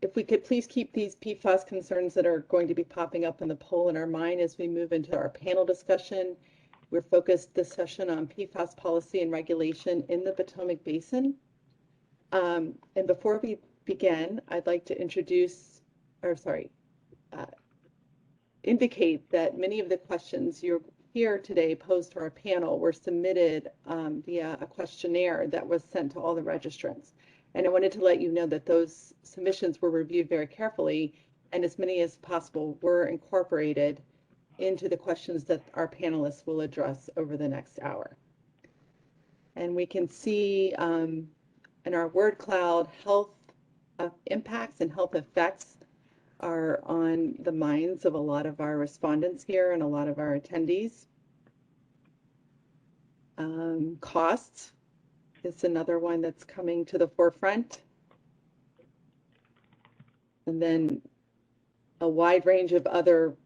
If we could please keep these PFAS concerns that are going to be popping up in the poll in our mind as we move into our panel discussion. We're focused this session on PFAS policy and regulation in the Potomac Basin. And before we begin, I'd like to indicate that many of the questions you're here today posed to our panel were submitted via a questionnaire that was sent to all the registrants. And I wanted to let you know that those submissions were reviewed very carefully, and as many as possible were incorporated into the questions that our panelists will address over the next hour. And we can see in our word cloud, health impacts and health effects are on the minds of a lot of our respondents here and a lot of our attendees. Costs is another one that's coming to the forefront. And then a wide range of other,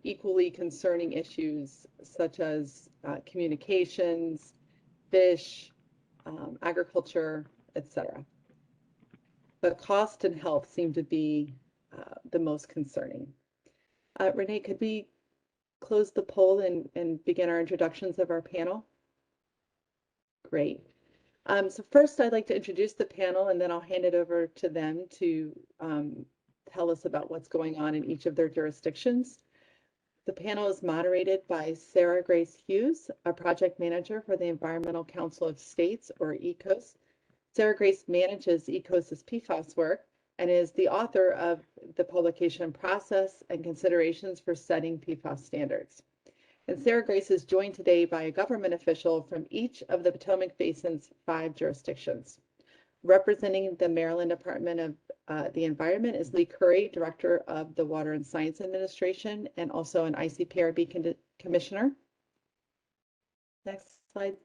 equally concerning issues such as communications, fish, agriculture, etc. But cost and health seem to be the most concerning. Renee, could we close the poll and begin our introductions of our panel? Great. So first, I'd like to introduce the panel, and then I'll hand it over to them to tell us about what's going on in each of their jurisdictions. The panel is moderated by Sarah Grace Hughes, a project manager for the Environmental Council of States, or ECOS. Sarah Grace manages ECOS's PFAS work and is the author of the publication Process and Considerations for Setting PFAS Standards. And Sarah Grace is joined today by a government official from each of the Potomac Basin's 5 jurisdictions. Representing the Maryland Department of the Environment is Lee Currey, Director of the Water and Science Administration, and also an ICPRB Commissioner. Next slide.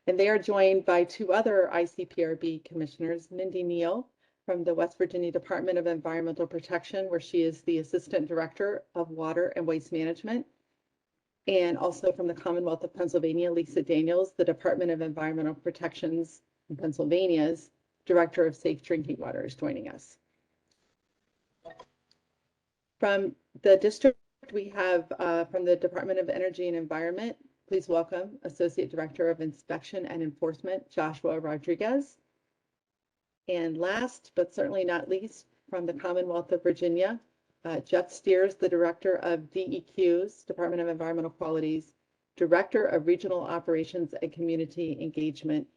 And they are joined by 2 other ICPRB Commissioners, Mindy Neil from the West Virginia Department of Environmental Protection, where she is the Assistant Director of Water and Waste Management, and also from the Commonwealth of Pennsylvania, Lisa Daniels, the Department of Environmental Protection's in Pennsylvania's Director of Safe Drinking Water, is joining us. From the district, we have from the Department of Energy and Environment, please welcome Associate Director of Inspection and Enforcement, Joshua Rodriguez. And last, but certainly not least, from the Commonwealth of Virginia, Jeffery Steers, the Director of DEQ's, Department of Environmental Quality's Director of Regional Operations and Community Engagement,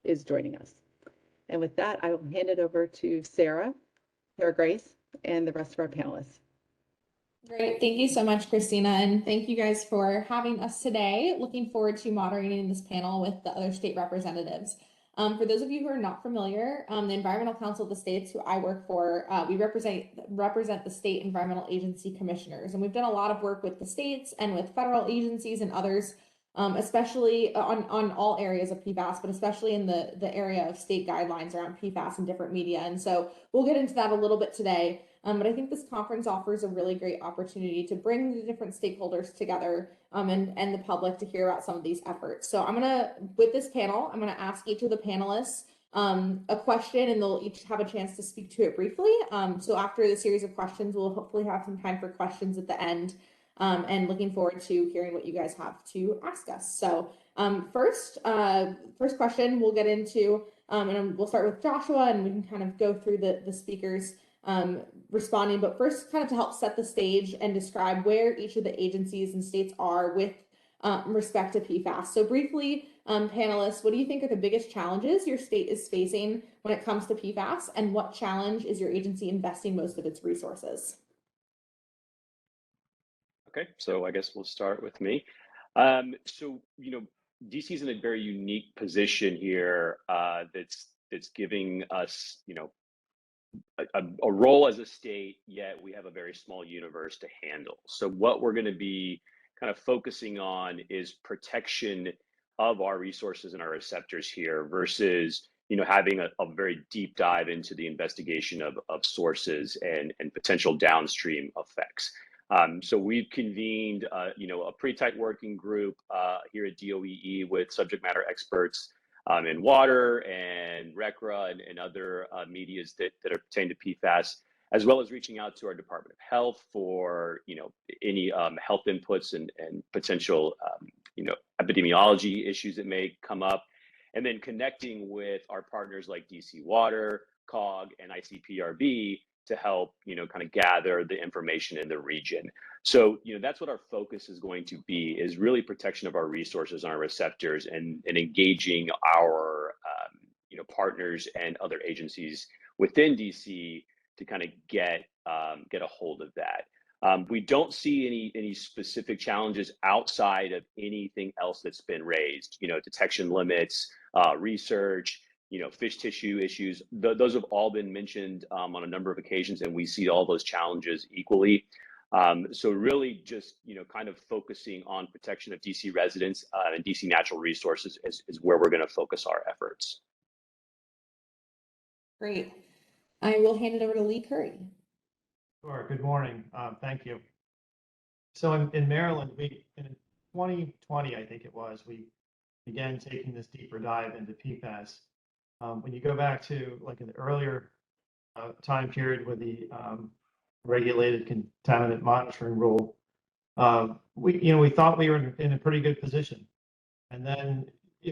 is joining us. And with that, I will hand it over to Sarah Grace, and the rest of our panelists. Great. Thank you so much, Christina. And thank you guys for having us today. Looking forward to moderating this panel with the other state representatives. For those of you who are not familiar, the Environmental Council of the States, who I work for, we represent the state environmental agency commissioners. And we've done a lot of work with the states and with federal agencies and others, especially on all areas of PFAS, but especially in the area of state guidelines around PFAS and different media. And so we'll get into that a little bit today. But I think this conference offers a really great opportunity to bring the different stakeholders together and the public to hear about some of these efforts. So with this panel, I'm gonna ask each of the panelists a question, and they'll each have a chance to speak to it briefly. So after the series of questions, we'll hopefully have some time for questions at the end, and looking forward to hearing what you guys have to ask us. So first question we'll get into, and we'll start with Joshua, and we can kind of go through the speakers responding, but first kind of to help set the stage and describe where each of the agencies and states are with respect to PFAS. So briefly, panelists, what do you think are the biggest challenges your state is facing when it comes to PFAS, and what challenge is your agency investing most of its resources? Okay, so I guess we'll start with me. So, DC is in a very unique position here that's giving us, a role as a state, yet we have a very small universe to handle. So what we're going to be kind of focusing on is protection of our resources and our receptors here versus, having a very deep dive into the investigation of sources and potential downstream effects. So we've convened, a pretty tight working group here at DOEE with subject matter experts in water and RECRA and other medias that are pertaining to PFAS, as well as reaching out to our Department of Health for any health inputs and potential epidemiology issues that may come up, and then connecting with our partners like DC Water, COG, and ICPRB to help kind of gather the information in the region. So that's what our focus is going to be, is really protection of our resources and our receptors, and engaging our partners and other agencies within DC to kind of get a hold of that. We don't see any specific challenges outside of anything else that's been raised. Detection limits, research, fish tissue issues. Those have all been mentioned on a number of occasions, and we see all those challenges equally. So really just kind of focusing on protection of DC residents and DC natural resources is where we're going to focus our efforts. Great. I will hand it over to Lee Currey. Sure. Good morning. Thank you. So in Maryland, in 2020, I think it was, we began taking this deeper dive into PFAS. When you go back to like an earlier time period with the regulated contaminant monitoring rule, we thought we were in a pretty good position. And then,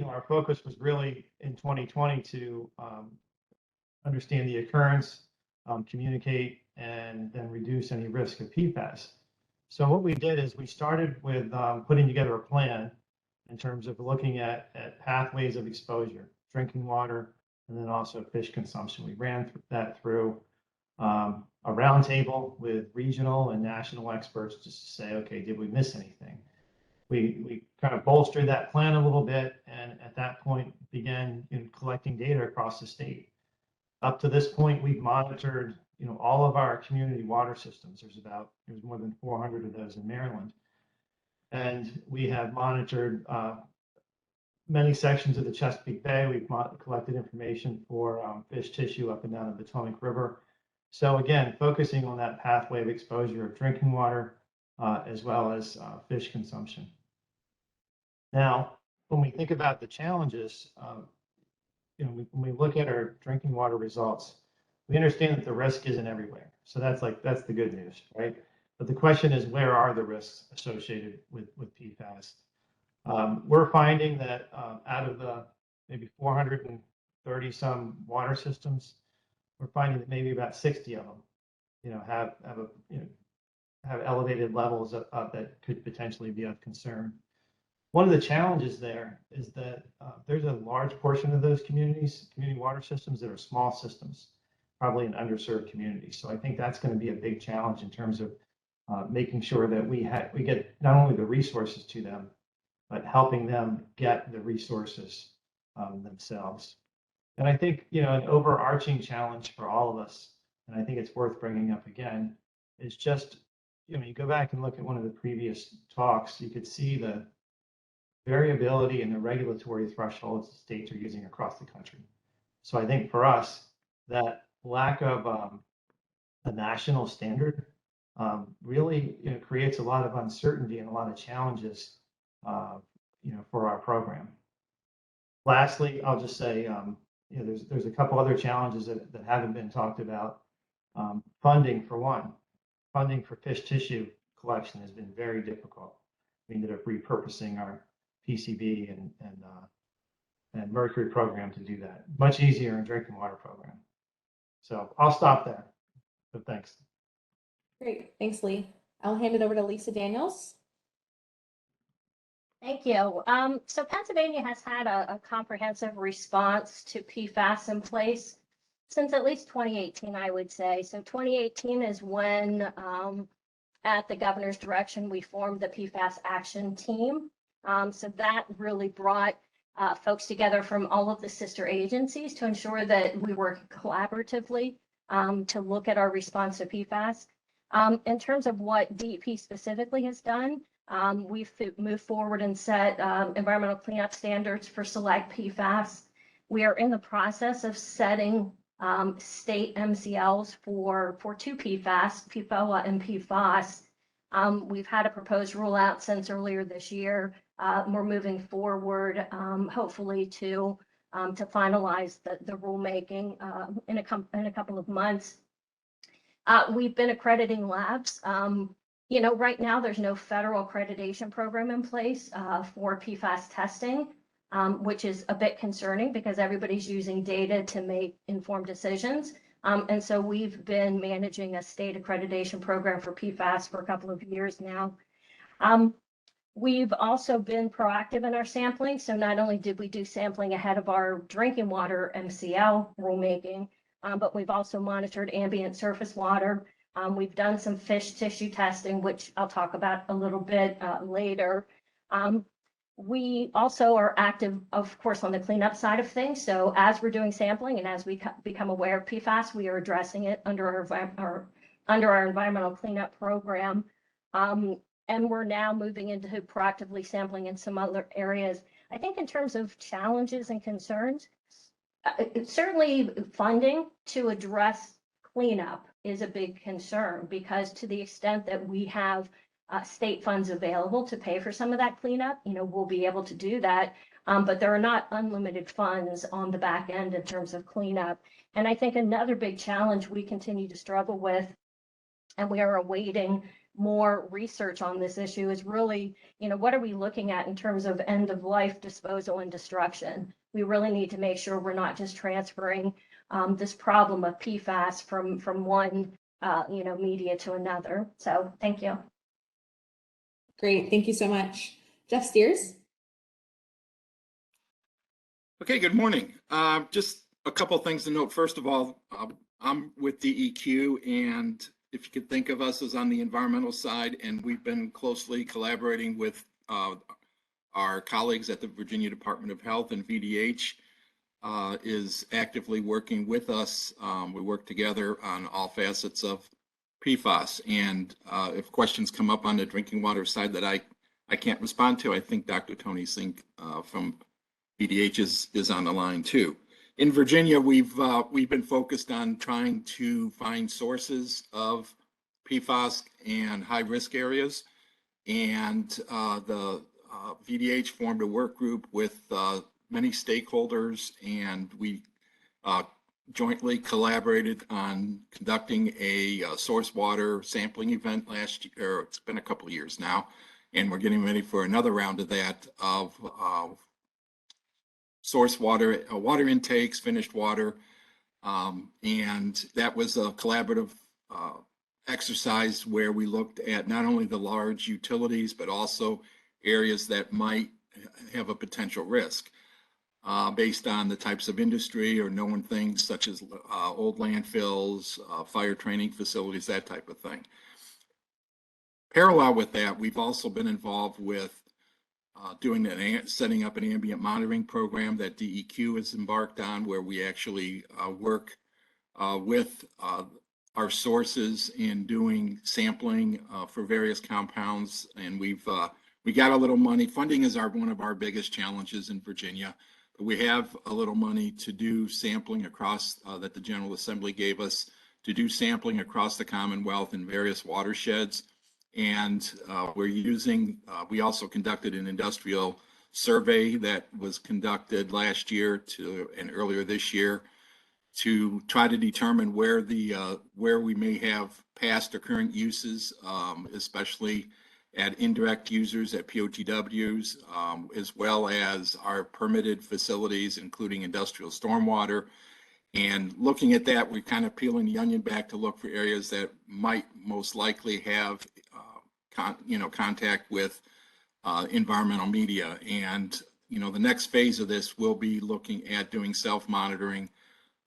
our focus was really in 2020 to understand the occurrence, communicate, and then reduce any risk of PFAS. So what we did is we started with putting together a plan in terms of looking at pathways of exposure, drinking water, and then also fish consumption. We ran that through a roundtable with regional and national experts just to say, okay, did we miss anything? We kind of bolstered that plan a little bit, and at that point began collecting data across the state. Up to this point, we've monitored all of our community water systems. There's more than 400 of those in Maryland. And we have monitored many sections of the Chesapeake Bay. We've collected information for fish tissue up and down the Potomac River. So again, focusing on that pathway of exposure of drinking water, as well as fish consumption. Now, when we think about the challenges, when we look at our drinking water results, we understand that the risk isn't everywhere. So that's the good news, right? But the question is, where are the risks associated with PFAS? We're finding that out of the maybe 430 some water systems, we're finding that maybe about 60 of them, have elevated levels that could potentially be of concern. One of the challenges there is that there's a large portion of those community water systems that are small systems, probably in underserved communities. So I think that's going to be a big challenge in terms of making sure that we get not only the resources to them, but helping them get the resources themselves. And I think, an overarching challenge for all of us, and I think it's worth bringing up again, is just, you go back and look at one of the previous talks, you could see the variability in the regulatory thresholds the states are using across the country. So I think for us, that lack of a national standard really creates a lot of uncertainty and a lot of challenges for our program. Lastly, I'll just say there's a couple other challenges that haven't been talked about. Funding, for one. Funding for fish tissue collection has been very difficult. We ended up repurposing our PCB and mercury program to do that. Much easier in drinking water program. So I'll stop there. But thanks. Great. Thanks, Lee. I'll hand it over to Lisa Daniels. Thank you. So Pennsylvania has had a comprehensive response to PFAS in place since at least 2018, I would say. So 2018 is when, at the governor's direction, we formed the PFAS action team. So that really brought folks together from all of the sister agencies to ensure that we work collaboratively to look at our response to PFAS. In terms of what DEP specifically has done, we've moved forward and set environmental cleanup standards for select PFAS. We are in the process of setting state MCLs for two PFAS, PFOA and PFAS. We've had a proposed rule out since earlier this year. We're moving forward, hopefully, to to finalize the rulemaking in a couple of months. We've been accrediting labs. Right now there's no federal accreditation program in place for PFAS testing, which is a bit concerning because everybody's using data to make informed decisions. And so we've been managing a state accreditation program for PFAS for a couple of years now. We've also been proactive in our sampling. So not only did we do sampling ahead of our drinking water MCL rulemaking, but we've also monitored ambient surface water. We've done some fish tissue testing, which I'll talk about a little bit later. We also are active, of course, on the cleanup side of things. So as we're doing sampling and as we become aware of PFAS, we are addressing it under our environmental cleanup program. And we're now moving into proactively sampling in some other areas. I think in terms of challenges and concerns, certainly funding to address cleanup is a big concern, because to the extent that we have state funds available to pay for some of that cleanup, we'll be able to do that. But there are not unlimited funds on the back end in terms of cleanup. And I think another big challenge we continue to struggle with, and we are awaiting more research on this issue, is really, what are we looking at in terms of end of life disposal and destruction? We really need to make sure we're not just transferring this problem of PFAS from one media to another. So thank you. Great, thank you so much. Jeff Steers. Okay, good morning. Just a couple of things to note. First of all, I'm with DEQ, and if you could think of us as on the environmental side, and we've been closely collaborating with our colleagues at the Virginia Department of Health, and VDH is actively working with us. We work together on all facets of PFAS, and if questions come up on the drinking water side that I can't respond to, I think Dr. Tony Sink from VDH is on the line too. In Virginia, we've been focused on trying to find sources of PFAS and high-risk areas, and the VDH formed a work group with many stakeholders, and we jointly collaborated on conducting a source water sampling event last year. It's been a couple of years now, and we're getting ready for another round of that of source water, water intakes, finished water, and that was a collaborative exercise where we looked at not only the large utilities, but also areas that might have a potential risk based on the types of industry or known things such as old landfills, fire training facilities, that type of thing. Parallel with that, we've also been involved with setting up an ambient monitoring program that DEQ has embarked on, where we actually work with our sources in doing sampling for various compounds. And we got a little money. Funding is one of our biggest challenges in Virginia. But we have a little money to do sampling across that the General Assembly gave us to do sampling across the Commonwealth in various watersheds. And we also conducted an industrial survey that was conducted last year and earlier this year to try to determine where we may have past or current uses, especially at indirect users at POTWs, as well as our permitted facilities, including industrial stormwater. And looking at that, we're kind of peeling the onion back to look for areas that might most likely have contact with environmental media. And the next phase of this will be looking at doing self-monitoring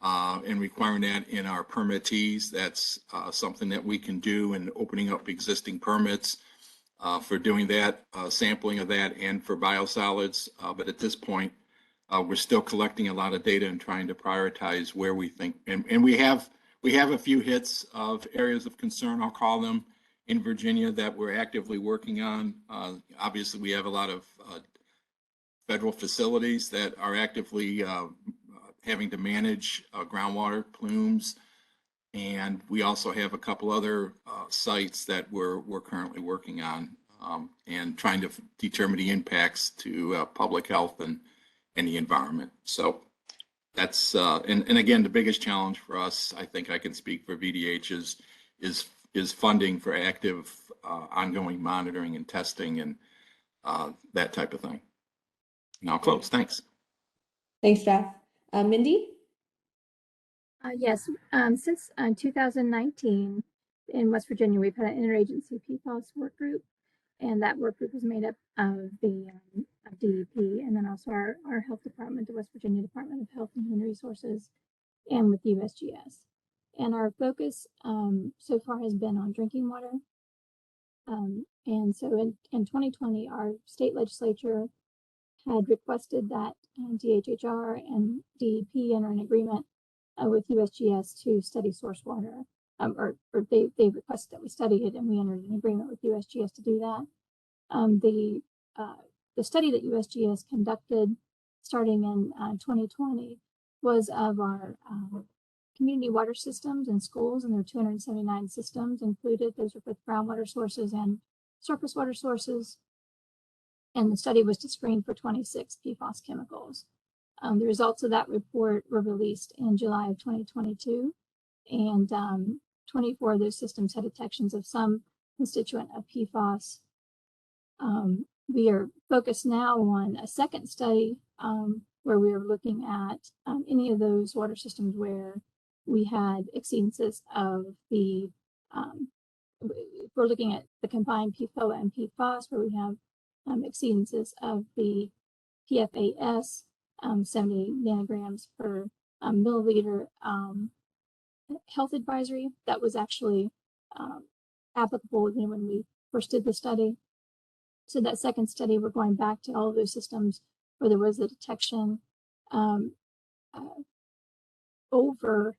and requiring that in our permittees. That's something that we can do, and opening up existing permits for doing that, sampling of that, and for biosolids. But at this point, we're still collecting a lot of data and trying to prioritize where we think, and we have a few hits of areas of concern, I'll call them, in Virginia that we're actively working on. Obviously, we have a lot of federal facilities that are actively having to manage groundwater plumes, and we also have a couple other sites that we're currently working on and trying to determine the impacts to public health and the environment. So that's and again, the biggest challenge for us, I think I can speak for VDH, is funding for active ongoing monitoring and testing and that type of thing. And I'll close. Thanks. Thanks, Jeff. Mindy? Yes, since 2019 in West Virginia, we've had an interagency PFAS work group, and that work group was made up of the of DEP and then also our health department, the West Virginia Department of Health and Human Resources, and with USGS. And our focus so far has been on drinking water. And so in 2020, our state legislature had requested that DHHR and DEP enter an agreement with USGS to study source water, or they requested that we study it, and we entered an agreement with USGS to do that. The study that USGS conducted starting in 2020 was of our community water systems in schools, and there are 279 systems included. Those are both groundwater sources and surface water sources. And the study was to screen for 26 PFAS chemicals. The results of that report were released in July of 2022, and 24 of those systems had detections of some constituent of PFAS. We are focused now on a second study where we are looking at any of those water systems where we had exceedances of the, we're looking at the combined PFOA and PFAS, where we have exceedances of the PFAS, 70 nanograms per milliliter health advisory that was actually applicable when we first did the study. So that second study, we're going back to all of those systems where there was a detection over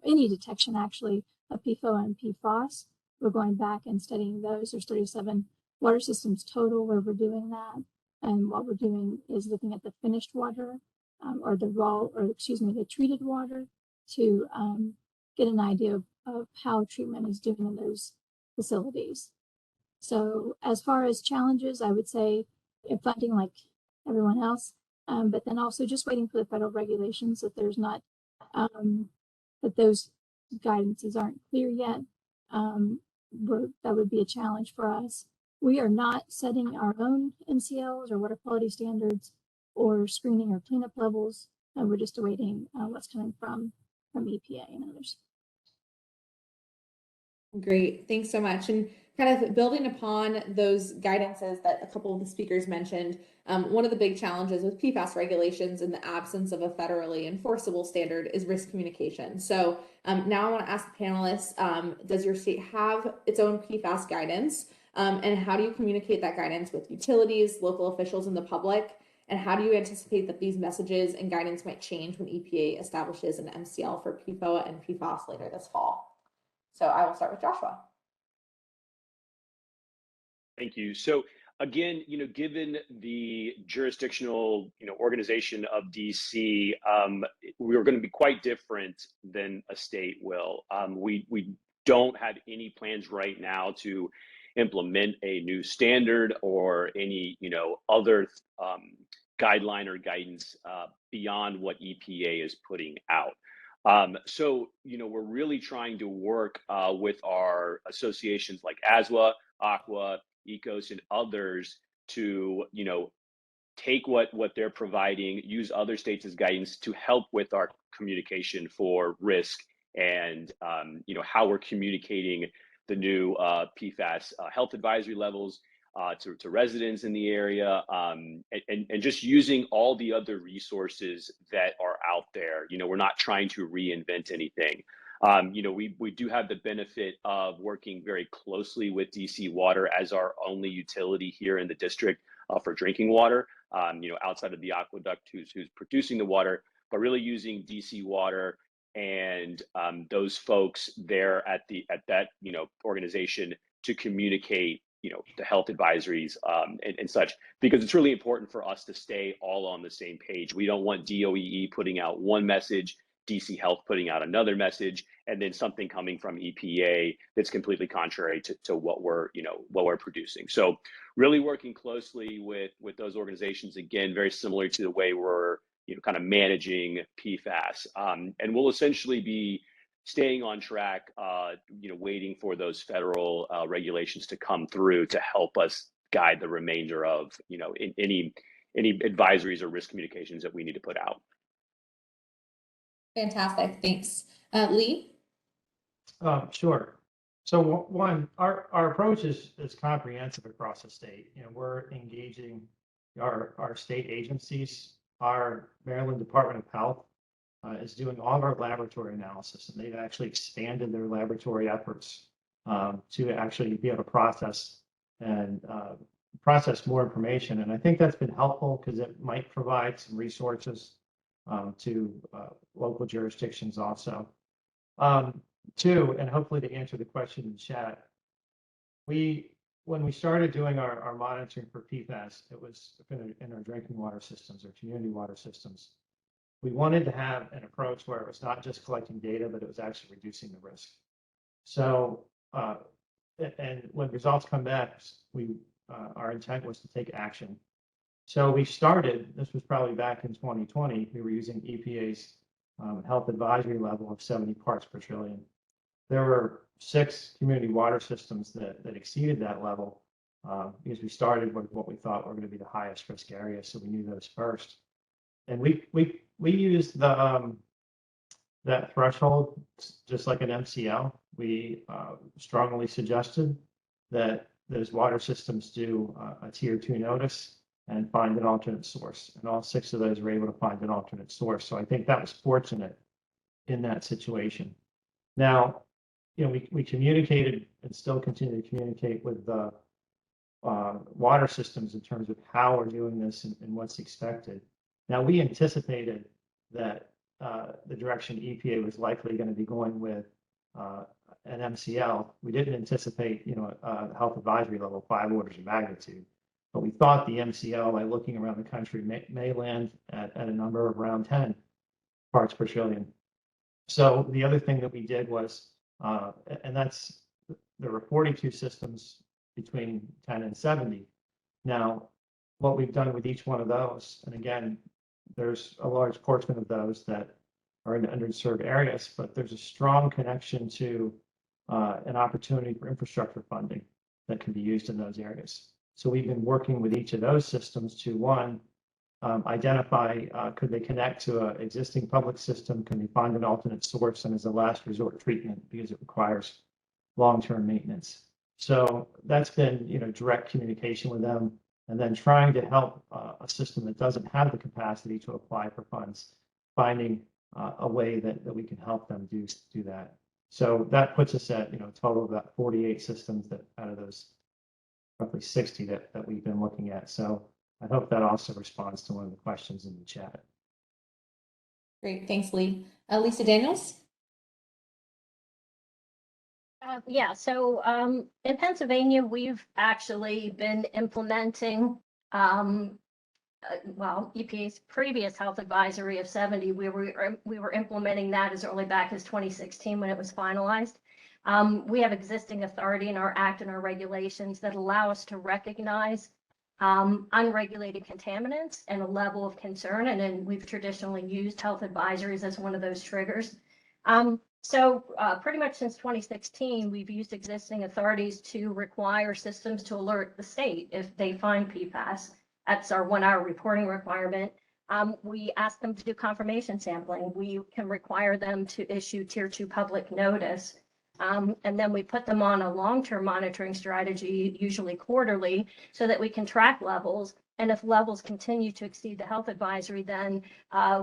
any detection actually of PFOA and PFAS. We're going back and studying those. There's 37 water systems total where we're doing that. And what we're doing is looking at the finished water or the raw, or excuse me, the treated water to get an idea of how treatment is doing in those facilities. So as far as challenges, I would say funding like everyone else, but then also just waiting for the federal regulations, that there's not, that those guidances aren't clear yet. That would be a challenge for us. We are not setting our own MCLs or water quality standards or screening or cleanup levels. We're just awaiting what's coming from EPA and others. Great, thanks so much. And kind of building upon those guidances that a couple of the speakers mentioned, one of the big challenges with PFAS regulations in the absence of a federally enforceable standard is risk communication. So now I want to ask the panelists, does your state have its own PFAS guidance? And how do you communicate that guidance with utilities, local officials, and the public? And how do you anticipate that these messages and guidance might change when EPA establishes an MCL for PFOA and PFAS later this fall? So I will start with Joshua. Thank you. So again, given the jurisdictional, organization of DC, we're going to be quite different than a state will. We don't have any plans right now to implement a new standard or any, other guideline or guidance beyond what EPA is putting out. So, we're really trying to work with our associations like ASWA, AQUA, ECOS, and others to, take what they're providing, use other states as guidance to help with our communication for risk and, how we're communicating the new PFAS health advisory levels to residents in the area, and just using all the other resources that are out there. We're not trying to reinvent anything. We do have the benefit of working very closely with DC Water as our only utility here in the district for drinking water, outside of the aqueduct who's producing the water, but really using DC Water and those folks there at that organization to communicate the health advisories and such, because it's really important for us to stay all on the same page. We don't want DOEE putting out one message, DC Health putting out another message, and then something coming from EPA that's completely contrary to what we're producing. So really working closely with those organizations, again, very similar to the way we're kind of managing PFAS. And we'll essentially be staying on track, waiting for those federal regulations to come through to help us guide the remainder of, in any advisories or risk communications that we need to put out. Fantastic, thanks. Lee? Sure. So one, our approach is comprehensive across the state. We're engaging our state agencies. Our Maryland Department of Health is doing all of our laboratory analysis, and they've actually expanded their laboratory efforts to actually be able to process more information. And I think that's been helpful because it might provide some resources to local jurisdictions also. Two, and hopefully to answer the question in chat, when we started doing our monitoring for PFAS, it was in our drinking water systems or community water systems. We wanted to have an approach where it was not just collecting data, but it was actually reducing the risk. So, and when results come back, our intent was to take action. So we started, this was probably back in 2020, we were using EPA's health advisory level of 70 parts per trillion. There were 6 community water systems that exceeded that level because we started with what we thought were going to be the highest risk areas, so we knew those first. And we used the that threshold just like an MCL. We strongly suggested that those water systems do a tier 2 notice and find an alternate source. And all 6 of those were able to find an alternate source. So I think that was fortunate in that situation. Now, we communicated and still continue to communicate with the water systems in terms of how we're doing this and what's expected. Now, we anticipated that the direction EPA was likely going to be going with an MCL. We didn't anticipate, a health advisory level 5 orders of magnitude, but we thought the MCL, by looking around the country, may land at a number of around 10 parts per trillion. So the other thing that we did was, and there were 42 systems between 10 and 70. Now, what we've done with each one of those, and again, there's a large portion of those that are in underserved areas, but there's a strong connection to an opportunity for infrastructure funding that can be used in those areas. So we've been working with each of those systems to, one, identify, could they connect to an existing public system? Can they find an alternate source? And as a last resort treatment, because it requires long-term maintenance. So that's been, direct communication with them, and then trying to help a system that doesn't have the capacity to apply for funds, finding a way that we can help them do that. So that puts us at, a total of about 48 systems that out of those roughly 60 that we've been looking at. So I hope that also responds to one of the questions in the chat. Great, thanks, Lee. Lisa Daniels? Yeah, so in Pennsylvania, we've actually been implementing, EPA's previous health advisory of 70. We were implementing that as early back as 2016 when it was finalized. We have existing authority in our act and our regulations that allow us to recognize unregulated contaminants and a level of concern. And then we've traditionally used health advisories as one of those triggers. So pretty much since 2016, we've used existing authorities to require systems to alert the state if they find PFAS. That's our 1-hour reporting requirement. We ask them to do confirmation sampling. We can require them to issue tier 2 public notice. And then we put them on a long-term monitoring strategy, usually quarterly, so that we can track levels. And if levels continue to exceed the health advisory, then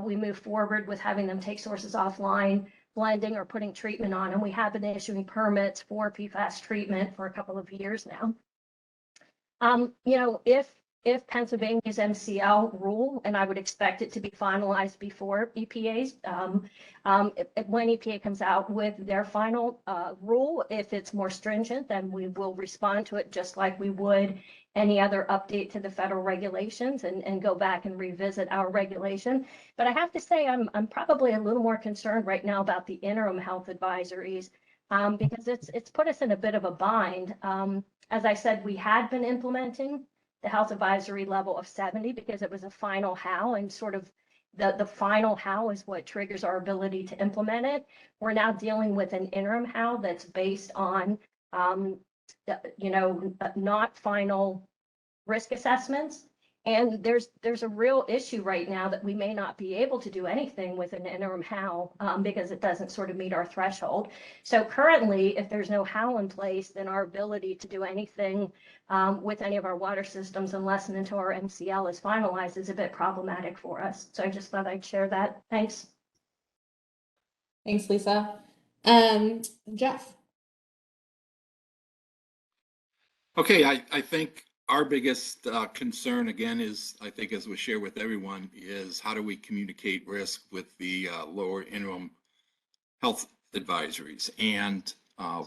we move forward with having them take sources offline, blending or putting treatment on. And we have been issuing permits for PFAS treatment for a couple of years now. If Pennsylvania's MCL rule, and I would expect it to be finalized before EPA's, when EPA comes out with their final rule, if it's more stringent, then we will respond to it just like we would any other update to the federal regulations and go back and revisit our regulation. But I have to say, I'm probably a little more concerned right now about the interim health advisories because it's put us in a bit of a bind. As I said, we had been implementing the health advisory level of 70 because it was a final how and sort of the final how is what triggers our ability to implement it. We're now dealing with an interim how that's based on, not final risk assessments. And there's a real issue right now that we may not be able to do anything with an interim how because it doesn't sort of meet our threshold. So currently, if there's no how in place, then our ability to do anything with any of our water systems unless and until our MCL is finalized is a bit problematic for us. So I just thought I'd share that. Thanks. Thanks, Lisa. Jeff. Okay, I think our biggest concern, again, is, I think as we share with everyone, is how do we communicate risk with the lower interim health advisories. And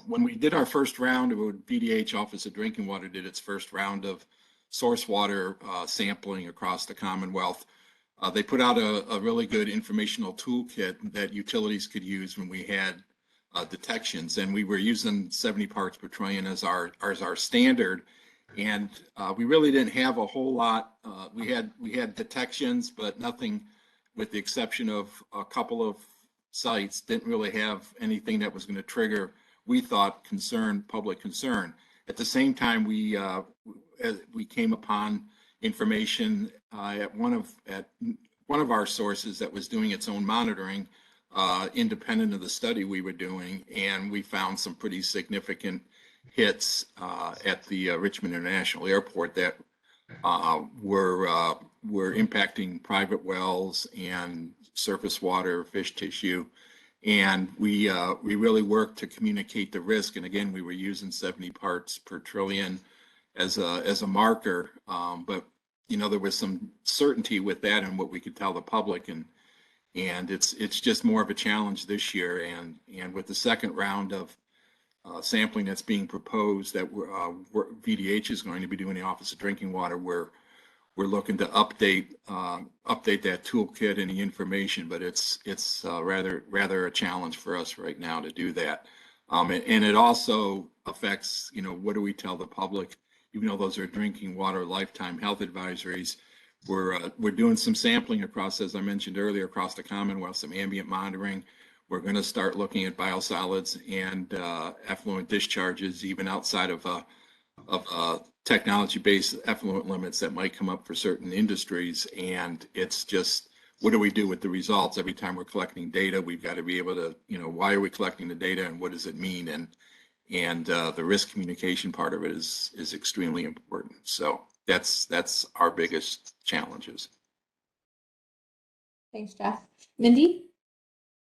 when we did our first round, VDH, Office of Drinking Water, did its first round of source water sampling across the Commonwealth. They put out a really good informational toolkit that utilities could use when we had detections, and we were using 70 parts per trillion as our standard. And we really didn't have a whole lot. We had detections, but nothing, with the exception of a couple of sites, didn't really have anything that was going to trigger, we thought, public concern. At the same time, we came upon information at one of our sources that was doing its own monitoring, independent of the study we were doing, and we found some pretty significant hits at the Richmond International Airport that were impacting private wells and surface water, fish tissue, and we really worked to communicate the risk. And again, we were using 70 parts per trillion as a marker, but there was some certainty with that and what we could tell the public, and it's just more of a challenge this year. And with the second round of sampling that's being proposed that VDH is going to be doing, the Office of Drinking Water, we're looking to update that toolkit and the information, but it's rather a challenge for us right now to do that. And it also affects, what do we tell the public? Even though those are drinking water lifetime health advisories, we're doing some sampling across, as I mentioned earlier, across the Commonwealth, some ambient monitoring. We're going to start looking at biosolids and effluent discharges, even outside of technology-based effluent limits that might come up for certain industries. And it's just, what do we do with the results? Every time we're collecting data, we've got to be able to, why are we collecting the data and what does it mean? And the risk communication part of it is extremely important. So that's our biggest challenges. Thanks, Jeff. Mindy?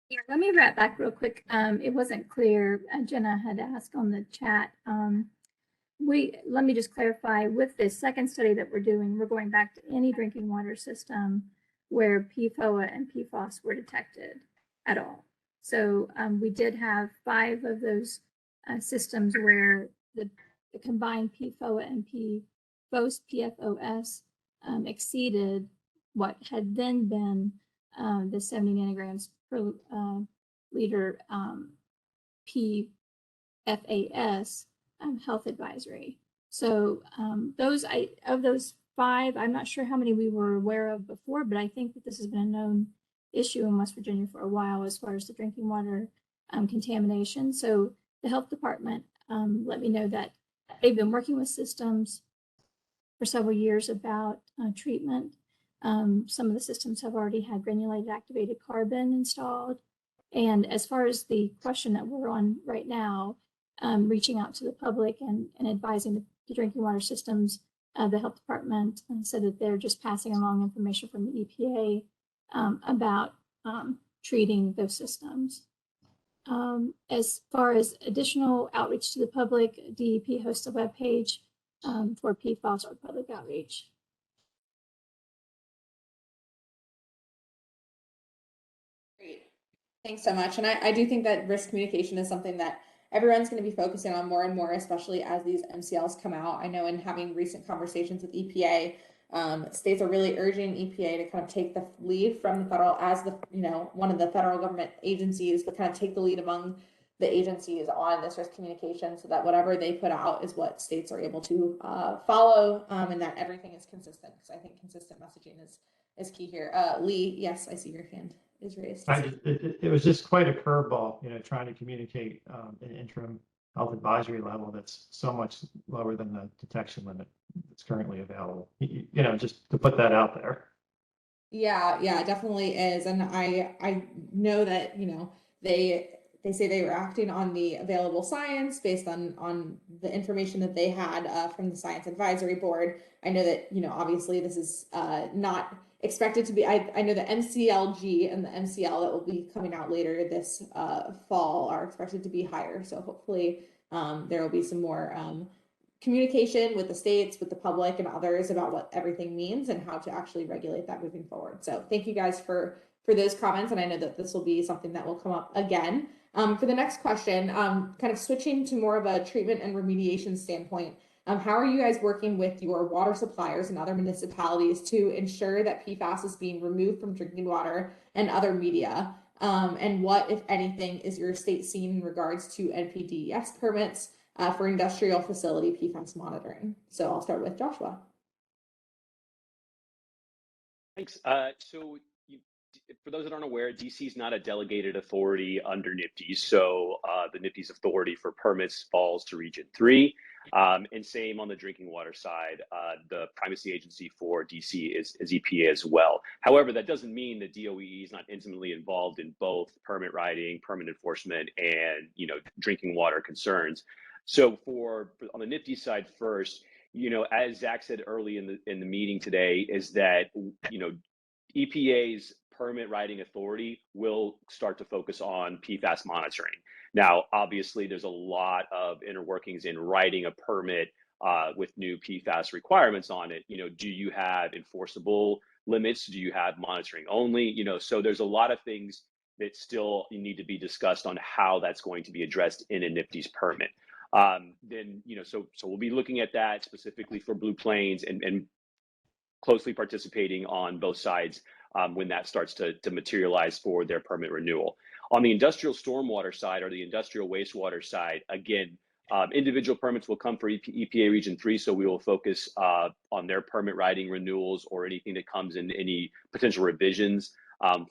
Yeah, let me wrap back real quick. It wasn't clear. Jenna had asked on the chat. Let me just clarify, with this second study that we're doing, we're going back to any drinking water system where PFOA and PFAS were detected at all. So we did have 5 of those systems where the combined PFOA and PFOS exceeded what had then been the 70 nanograms per liter PFAS health advisory. So those 5, I'm not sure how many we were aware of before, but I think that this has been a known issue in West Virginia for a while as far as the drinking water contamination. So the health department let me know that they've been working with systems for several years about treatment. Some of the systems have already had granulated activated carbon installed. And as far as the question that we're on right now, reaching out to the public and advising the drinking water systems, the health department said that they're just passing along information from the EPA about treating those systems. As far as additional outreach to the public, DEP hosts a webpage for PFAS or public outreach. Great. Thanks so much. And I do think that risk communication is something that everyone's going to be focusing on more and more, especially as these MCLs come out. I know in having recent conversations with EPA, states are really urging EPA to kind of take the lead from the federal, as the, one of the federal government agencies, but kind of take the lead among the agencies on this risk communication, so that whatever they put out is what states are able to follow, and that everything is consistent. Because I think consistent messaging is key here. Lee, yes, I see your hand is raised. It was just quite a curveball, trying to communicate an interim health advisory level that's so much lower than the detection limit that's currently available. Just to put that out there. Yeah, it definitely is. And I know that, they say they were acting on the available science based on the information that they had from the Science Advisory Board. I know that, obviously this is not expected to be, I know the MCLG and the MCL that will be coming out later this fall are expected to be higher. So hopefully there will be some more communication with the states, with the public and others about what everything means and how to actually regulate that moving forward. So thank you guys for those comments. And I know that this will be something that will come up again. For the next question, kind of switching to more of a treatment and remediation standpoint, how are you guys working with your water suppliers and other municipalities to ensure that PFAS is being removed from drinking water and other media? And what, if anything, is your state seeing in regards to NPDES permits for industrial facility PFAS monitoring? So I'll start with Joshua. Thanks. For those that aren't aware, DC is not a delegated authority under NIPDES. So the NIPDES authority for permits falls to Region 3. And same on the drinking water side. The primacy agency for DC is EPA as well. However, that doesn't mean that DOE is not intimately involved in both permit writing, permit enforcement, and drinking water concerns. So on the NIPDES side first, as Zach said early in the meeting today, is that EPA's permit writing authority will start to focus on PFAS monitoring. Now, obviously, there's a lot of inner workings in writing a permit with new PFAS requirements on it. Do you have enforceable limits? Do you have monitoring only? So there's a lot of things that still need to be discussed on how that's going to be addressed in a NIPDES permit. So we'll be looking at that specifically for Blue Plains and closely participating on both sides when that starts to materialize for their permit renewal. On the industrial stormwater side or the industrial wastewater side, again, individual permits will come for EPA Region 3, so we will focus on their permit writing renewals or anything that comes in any potential revisions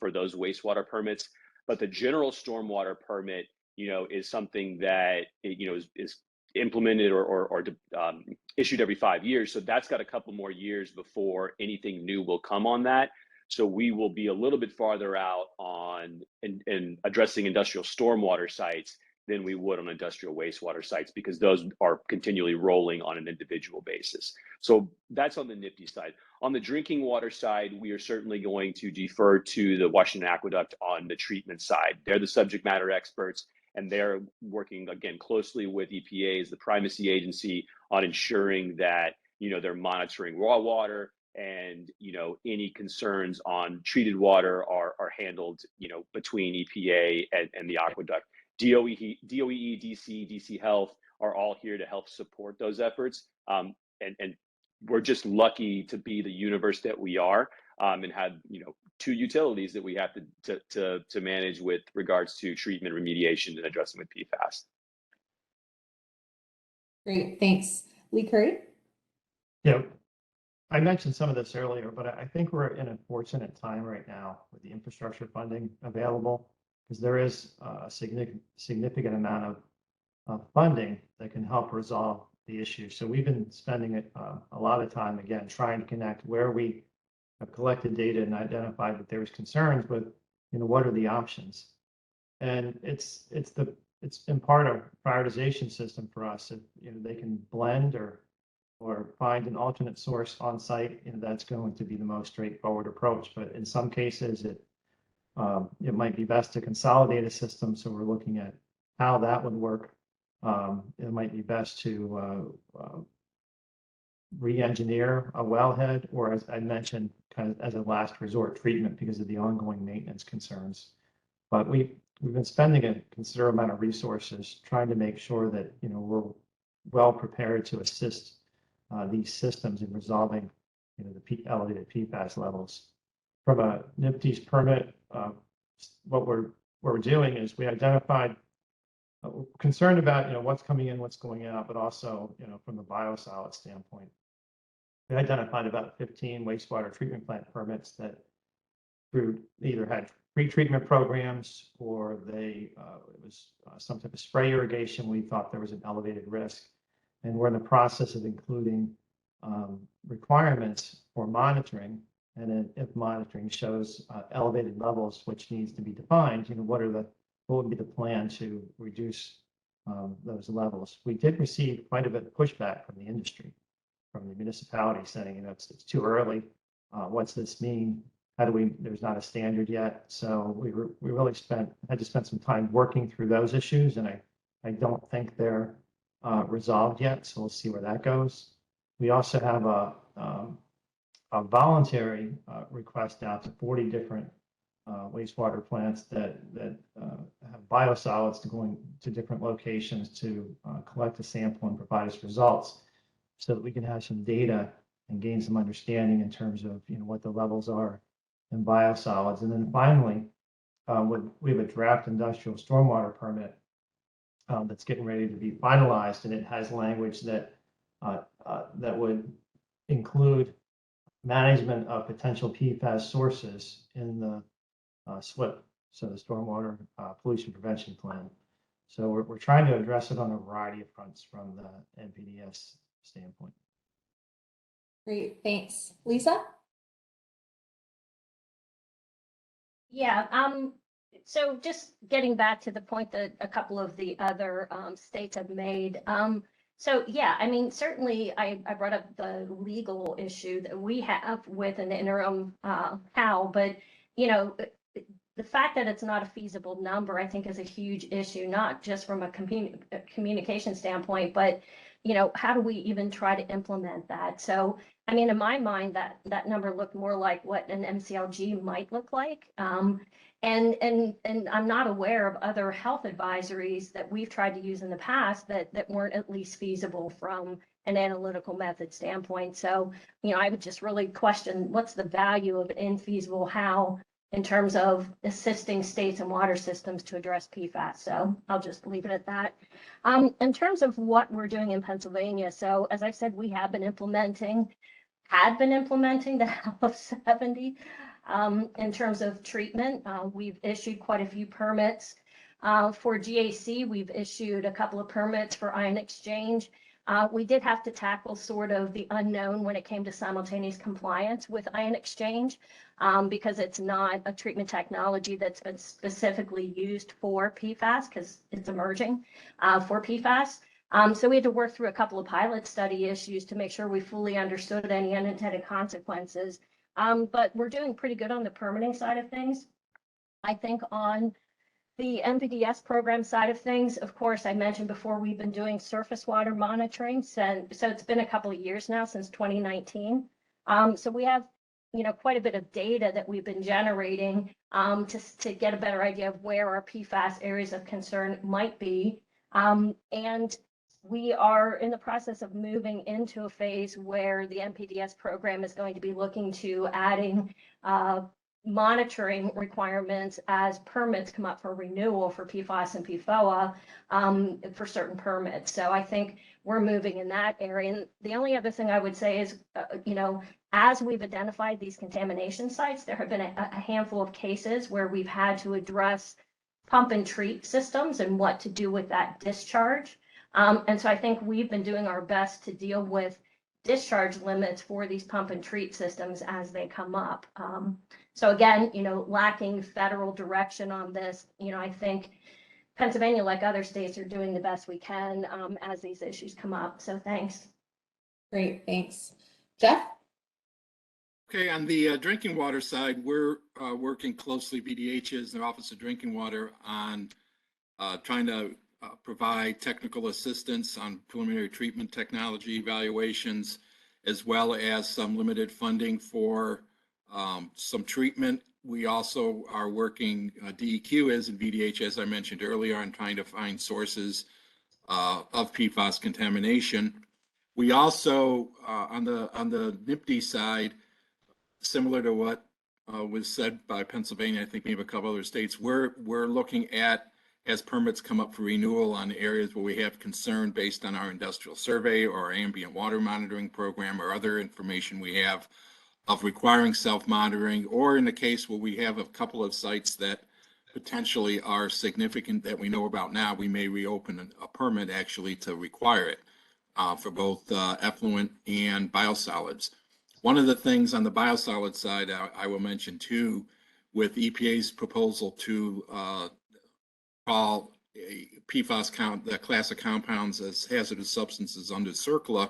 for those wastewater permits. But the general stormwater permit, is something that is implemented or issued every 5 years. So that's got a couple more years before anything new will come on that. So we will be a little bit farther out on in addressing industrial stormwater sites than we would on industrial wastewater sites, because those are continually rolling on an individual basis. So that's on the NIPDES side. On the drinking water side, we are certainly going to defer to the Washington Aqueduct on the treatment side. They're the subject matter experts, and they're working, again, closely with EPA as the primacy agency on ensuring that, they're monitoring raw water and, any concerns on treated water are handled, between EPA and the aqueduct. DOE, DC Health are all here to help support those efforts. And we're just lucky to be the universe that we are and have, two utilities that we have to manage with regards to treatment, remediation, and addressing with PFAS. Great, thanks. Lee Currey? Yeah, I mentioned some of this earlier, but I think we're in a fortunate time right now with the infrastructure funding available, because there is a significant amount of funding that can help resolve the issue. So we've been spending a lot of time, again, trying to connect where we have collected data and identified that there's concerns with, what are the options? And it's in part a prioritization system for us. If they can blend or find an alternate source on site, that's going to be the most straightforward approach. But in some cases, it might be best to consolidate a system. So we're looking at how that would work. It might be best to re-engineer a wellhead, or as I mentioned, kind of as a last resort treatment because of the ongoing maintenance concerns. But we've been spending a considerable amount of resources trying to make sure that we're well prepared to assist these systems in resolving the elevated PFAS levels. From a NIPDES permit, what we're doing is we identified we're concerned about what's coming in, what's going out, but also from the biosolids standpoint. we identified about 15 wastewater treatment plant permits that through either had pre-treatment programs or it was some type of spray irrigation. We thought there was an elevated risk. And we're in the process of including requirements for monitoring. And then if monitoring shows elevated levels, which needs to be defined, what would be the plan to reduce those levels? We did receive quite a bit of pushback from the industry, from the municipality saying, it's too early. What's this mean? There's not a standard yet. So we really had to spend some time working through those issues. And I don't think they're resolved yet. So we'll see where that goes. We also have a voluntary request out to 40 different wastewater plants that have biosolids going to different locations to collect a sample and provide us results so that we can have some data and gain some understanding in terms of what the levels are in biosolids. And then finally, we have a draft industrial stormwater permit that's getting ready to be finalized, and it has language that would include management of potential PFAS sources in the SWIP, so the Stormwater Pollution Prevention Plan. So we're trying to address it on a variety of fronts from the NPDES standpoint. Great, thanks. Lisa? Yeah, so just getting back to the point that a couple of the other states have made. So yeah, I mean, certainly I brought up the legal issue that we have with an interim HAL, but the fact that it's not a feasible number, I think, is a huge issue, not just from a communication standpoint, but how do we even try to implement that? So, I mean, in my mind, that number looked more like what an MCLG might look like. And I'm not aware of other health advisories that we've tried to use in the past that weren't at least feasible from an analytical method standpoint. So, I would just really question what's the value of an infeasible HAL in terms of assisting states and water systems to address PFAS. So I'll just leave it at that. In terms of what we're doing in Pennsylvania, so as I said, we had been implementing the HAL of 70 in terms of treatment. We've issued quite a few permits. For GAC, we've issued a couple of permits for ion exchange. We did have to tackle sort of the unknown when it came to simultaneous compliance with ion exchange because it's not a treatment technology that's been specifically used for PFAS because it's emerging for PFAS. So we had to work through a couple of pilot study issues to make sure we fully understood any unintended consequences. But we're doing pretty good on the permitting side of things. I think on the NPDES program side of things, of course, I mentioned before, we've been doing surface water monitoring. So it's been a couple of years now, since 2019. So we have, quite a bit of data that we've been generating to get a better idea of where our PFAS areas of concern might be. And we are in the process of moving into a phase where the NPDES program is going to be looking to adding monitoring requirements as permits come up for renewal for PFAS and PFOA for certain permits. So I think we're moving in that area. And the only other thing I would say is, as we've identified these contamination sites, there have been a handful of cases where we've had to address pump and treat systems and what to do with that discharge. And so I think we've been doing our best to deal with discharge limits for these pump and treat systems as they come up. So again, lacking federal direction on this, I think Pennsylvania, like other states, are doing the best we can as these issues come up. So thanks. Great, thanks. Jeff? Okay, on the drinking water side, we're working closely, BDH's, the Office of Drinking Water, on trying to provide technical assistance on preliminary treatment technology evaluations, as well as some limited funding for some treatment. We also are working, DEQ is and VDH, as I mentioned earlier, on trying to find sources of PFAS contamination. We also, on the NIPD side, similar to what was said by Pennsylvania, I think maybe a couple other states, we're looking at as permits come up for renewal on areas where we have concern based on our industrial survey or our ambient water monitoring program or other information we have of requiring self-monitoring, or in the case where we have a couple of sites that potentially are significant that we know about now, we may reopen a permit actually to require it for both effluent and biosolids. One of the things on the biosolid side I will mention too, with EPA's proposal to call a PFAS the class of compounds as hazardous substances under CERCLA,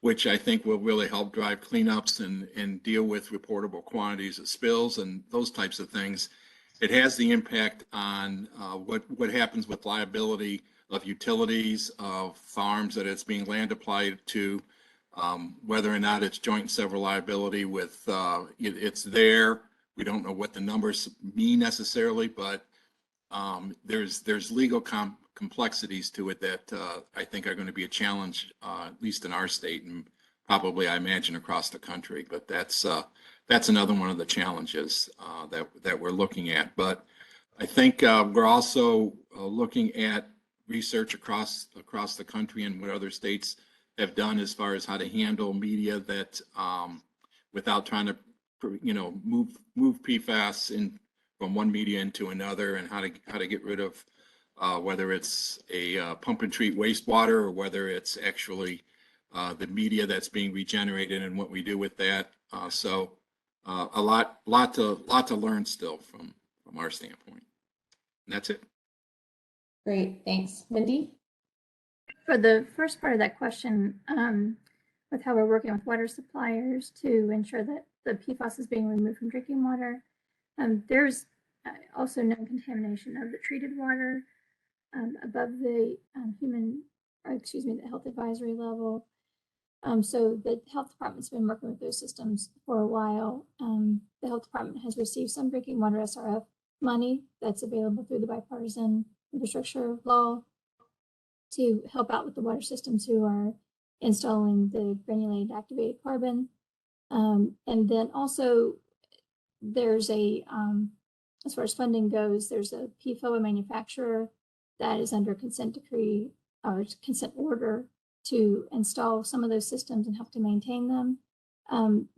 which I think will really help drive cleanups and deal with reportable quantities of spills and those types of things. It has the impact on what happens with liability of utilities, of farms that it's being land applied to, whether or not it's joint and several liability with it's there. We don't know what the numbers mean necessarily, but there's legal complexities to it that I think are going to be a challenge, at least in our state and probably I imagine across the country. But that's another one of the challenges that we're looking at. But I think we're also looking at research across the country and what other states have done as far as how to handle media that without trying to move PFAS from one media into another, and how to get rid of whether it's a pump and treat wastewater or whether it's actually the media that's being regenerated and what we do with that. So a lot to learn still from our standpoint. And that's it. Great, thanks. Mindy? For the first part of that question, with how we're working with water suppliers to ensure that the PFAS is being removed from drinking water, there's also no contamination of the treated water above the the health advisory level. So the health department's been working with those systems for a while. The health department has received some drinking water SRF money that's available through the bipartisan infrastructure law to help out with the water systems who are installing the granulated activated carbon. And then also there's as far as funding goes, there's a PFOA manufacturer that is under consent decree or consent order to install some of those systems and help to maintain them.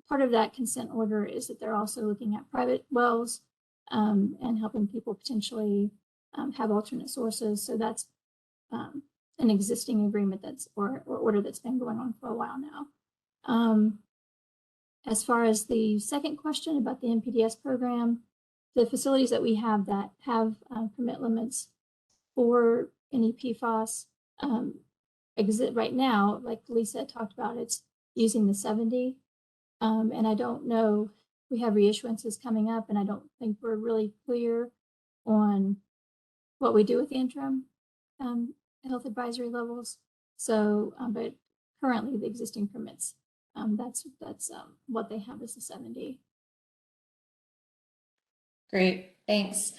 Part of that consent order is that they're also looking at private wells and helping people potentially have alternate sources. So that's an existing agreement or order that's been going on for a while now. As far as the second question about the NPDES program, the facilities that we have that have permit limits for any PFAS exist right now, like Lisa talked about, it's using the 70. And I don't know, we have reissuances coming up, and I don't think we're really clear on what we do with the interim health advisory levels. So, but currently the existing permits, that's what they have is the 70. Great, thanks.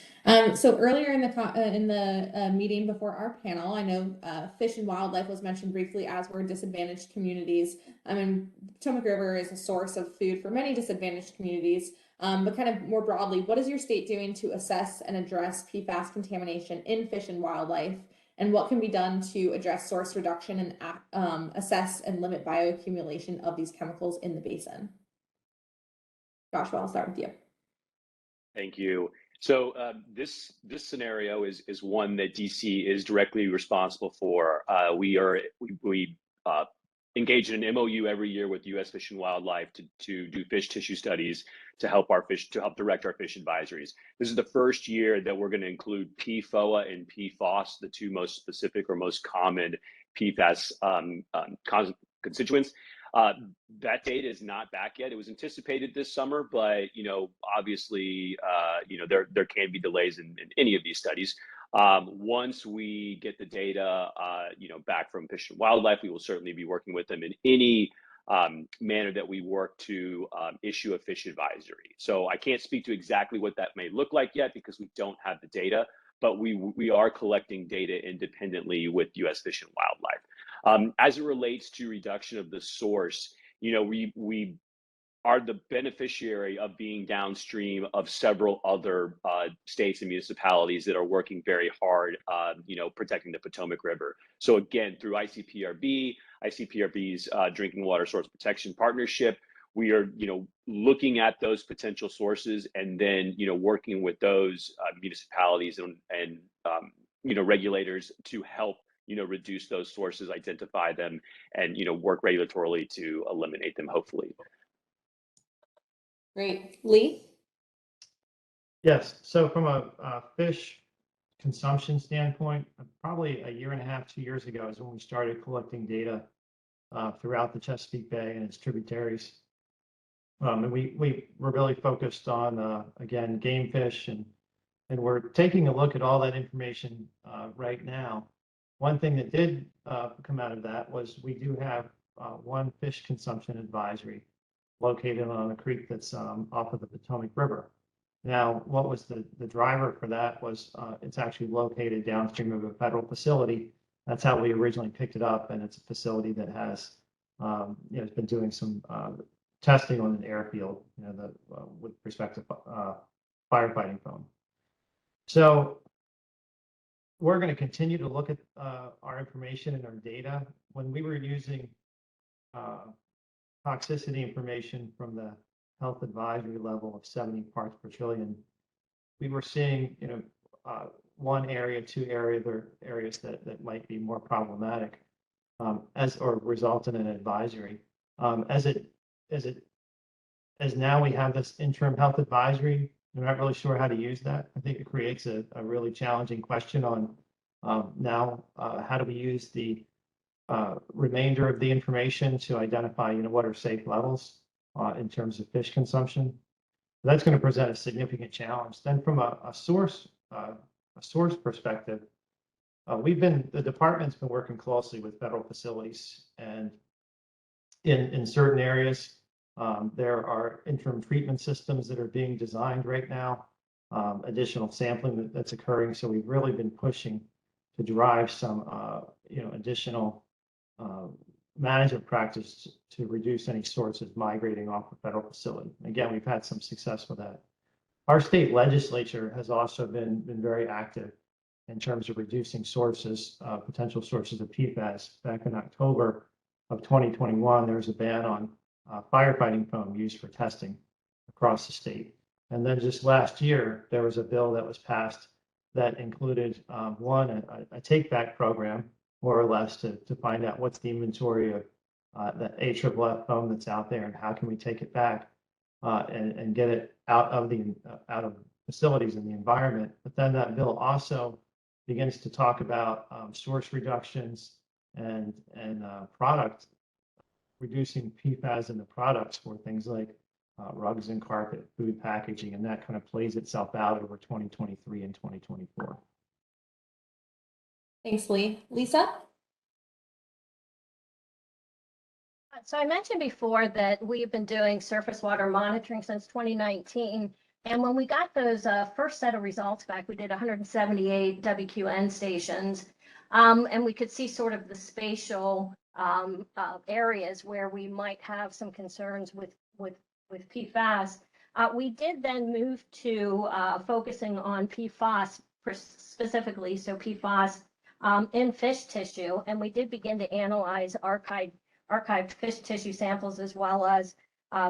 So earlier in the meeting before our panel, I know fish and wildlife was mentioned briefly, as were disadvantaged communities. And Potomac River is a source of food for many disadvantaged communities. But kind of more broadly, what is your state doing to assess and address PFAS contamination in fish and wildlife? And what can be done to address source reduction and assess and limit bioaccumulation of these chemicals in the basin? Joshua, I'll start with you. Thank you. So this scenario is one that DC is directly responsible for. We engage in an MOU every year with U.S. Fish and Wildlife to do fish tissue studies to help direct our fish advisories. This is the first year that we're going to include PFOA and PFAS, the two most specific or most common PFAS constituents. That data is not back yet. It was anticipated this summer, but obviously, there can be delays in any of these studies. Once we get the data, back from Fish and Wildlife, we will certainly be working with them in any manner that we work to issue a fish advisory. So I can't speak to exactly what that may look like yet because we don't have the data, but we are collecting data independently with U.S. Fish and Wildlife. As it relates to reduction of the source, we are the beneficiary of being downstream of several other states and municipalities that are working very hard, protecting the Potomac River. So again, through ICPRB's Drinking Water Source Protection Partnership, we are, looking at those potential sources and then, working with those municipalities and regulators to help, reduce those sources, identify them, and, work regulatorily to eliminate them, hopefully. Great. Lee? Yes, so from a fish consumption standpoint, probably a year and a half, 2 years ago is when we started collecting data throughout the Chesapeake Bay and its tributaries. And we were really focused on, again, game fish, and we're taking a look at all that information right now. One thing that did come out of that was we do have one fish consumption advisory located on a creek that's off of the Potomac River. Now, what was the driver for that was it's actually located downstream of a federal facility. That's how we originally picked it up, and it's a facility that has, it's been doing some testing on an airfield, with respect to firefighting foam. So we're going to continue to look at our information and our data. When we were using toxicity information from the health advisory level of 70 parts per trillion, we were seeing, one area, two areas that might be more problematic or result in an advisory. As now we have this interim health advisory, we're not really sure how to use that. I think it creates a really challenging question on now how do we use the remainder of the information to identify, what are safe levels in terms of fish consumption. That's going to present a significant challenge. Then from a source perspective, the department's been working closely with federal facilities, and in certain areas, there are interim treatment systems that are being designed right now, additional sampling that's occurring. So we've really been pushing to drive some, additional management practice to reduce any sources migrating off the federal facility. Again, we've had some success with that. Our state legislature has also been very active in terms of reducing sources, potential sources of PFAS. Back in October of 2021, there was a ban on firefighting foam used for testing across the state. And then just last year, there was a bill that was passed that included a take-back program, more or less, to find out what's the inventory of the AFFF foam that's out there and how can we take it back and get it out of facilities in the environment. But then that bill also begins to talk about source reductions and product, reducing PFAS in the products for things like rugs and carpet, food packaging, and that kind of plays itself out over 2023 and 2024. Thanks, Lee. Lisa? So I mentioned before that we've been doing surface water monitoring since 2019. And when we got those first set of results back, we did 178 WQN stations, and we could see sort of the spatial areas where we might have some concerns with PFAS. We did then move to focusing on PFAS specifically, so PFAS in fish tissue, and we did begin to analyze archived fish tissue samples as well as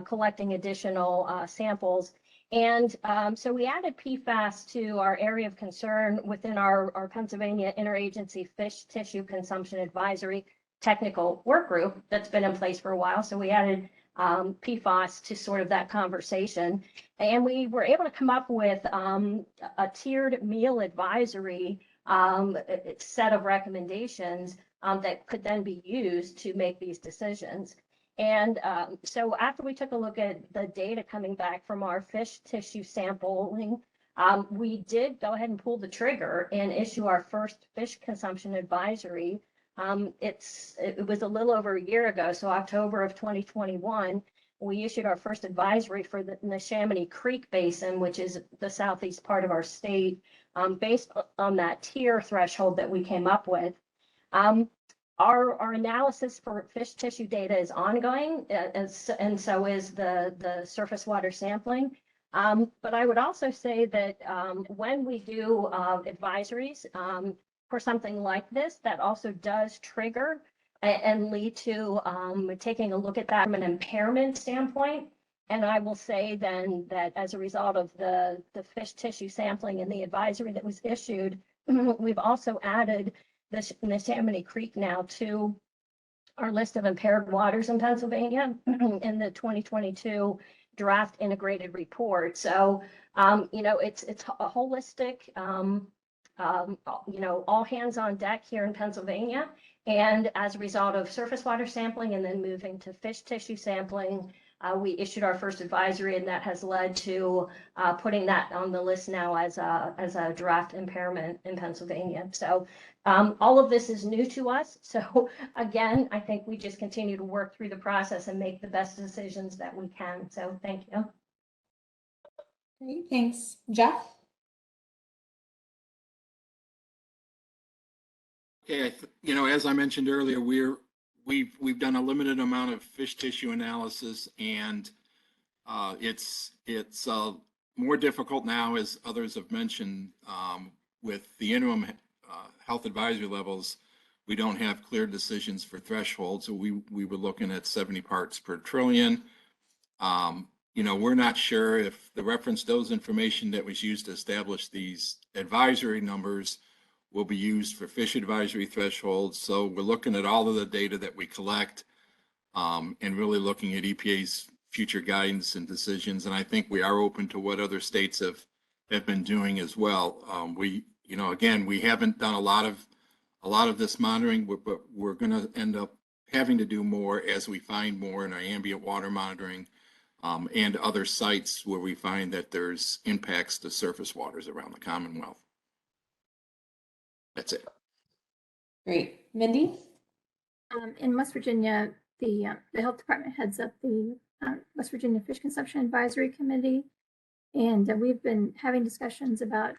collecting additional samples. And so we added PFAS to our area of concern within our Pennsylvania Interagency Fish Tissue Consumption Advisory Technical Work Group that's been in place for a while. So we added PFAS to sort of that conversation. And we were able to come up with a tiered meal advisory set of recommendations that could then be used to make these decisions. And so after we took a look at the data coming back from our fish tissue sampling, we did go ahead and pull the trigger and issue our first fish consumption advisory. It was a little over a year ago, so October of 2021, we issued our first advisory for the Neshaminy Creek Basin, which is the southeast part of our state, based on that tier threshold that we came up with. Our analysis for fish tissue data is ongoing, and so is the surface water sampling. But I would also say that when we do advisories for something like this, that also does trigger and lead to taking a look at that from an impairment standpoint. And I will say then that as a result of the fish tissue sampling and the advisory that was issued, we've also added the Neshaminy Creek now to our list of impaired waters in Pennsylvania in the 2022 draft integrated report. So, it's a holistic, all hands on deck here in Pennsylvania. And as a result of surface water sampling and then moving to fish tissue sampling, we issued our first advisory, and that has led to putting that on the list now as a draft impairment in Pennsylvania. So all of this is new to us. So again, I think we just continue to work through the process and make the best decisions that we can. So thank you. Great, thanks. Jeff? Okay, as I mentioned earlier, we've done a limited amount of fish tissue analysis, and it's more difficult now, as others have mentioned, with the interim health advisory levels. We don't have clear decisions for thresholds, so we were looking at 70 parts per trillion. We're not sure if the reference dose information that was used to establish these advisory numbers will be used for fish advisory thresholds. So we're looking at all of the data that we collect and really looking at EPA's future guidance and decisions. And I think we are open to what other states have been doing as well. Again, we haven't done a lot of this monitoring, but we're going to end up having to do more as we find more in our ambient water monitoring and other sites where we find that there's impacts to surface waters around the Commonwealth. That's it. Great. Mindy? In West Virginia, the health department heads up the West Virginia Fish Consumption Advisory Committee, and we've been having discussions about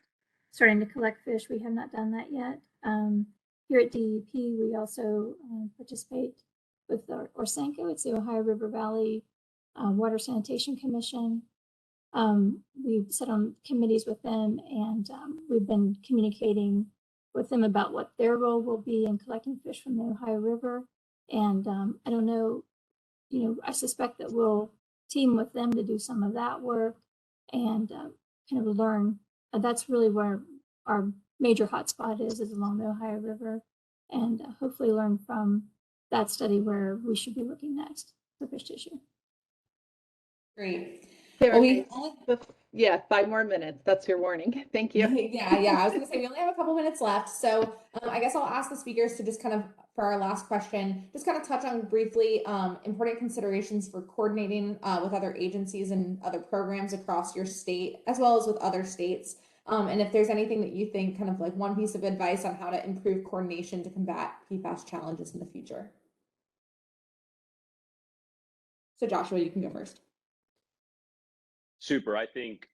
starting to collect fish. We have not done that yet. Here at DEP, we also participate with ORSANCO. It's the Ohio River Valley Water Sanitation Commission. We've sat on committees with them, and we've been communicating with them about what their role will be in collecting fish from the Ohio River. And I don't know, I suspect that we'll team with them to do some of that work and kind of learn. That's really where our major hotspot is along the Ohio River, and hopefully learn from that study where we should be looking next for fish tissue. Great. Sarah, Well, yeah, 5 more minutes. That's your warning. Thank you. Yeah. I was going to say we only have a couple minutes left, so I guess I'll ask the speakers to just kind of, for our last question, just kind of touch on briefly important considerations for coordinating with other agencies and other programs across your state, as well as with other states. And if there's anything that you think, kind of like one piece of advice on how to improve coordination to combat PFAS challenges in the future. So Joshua, you can go first. Super. I think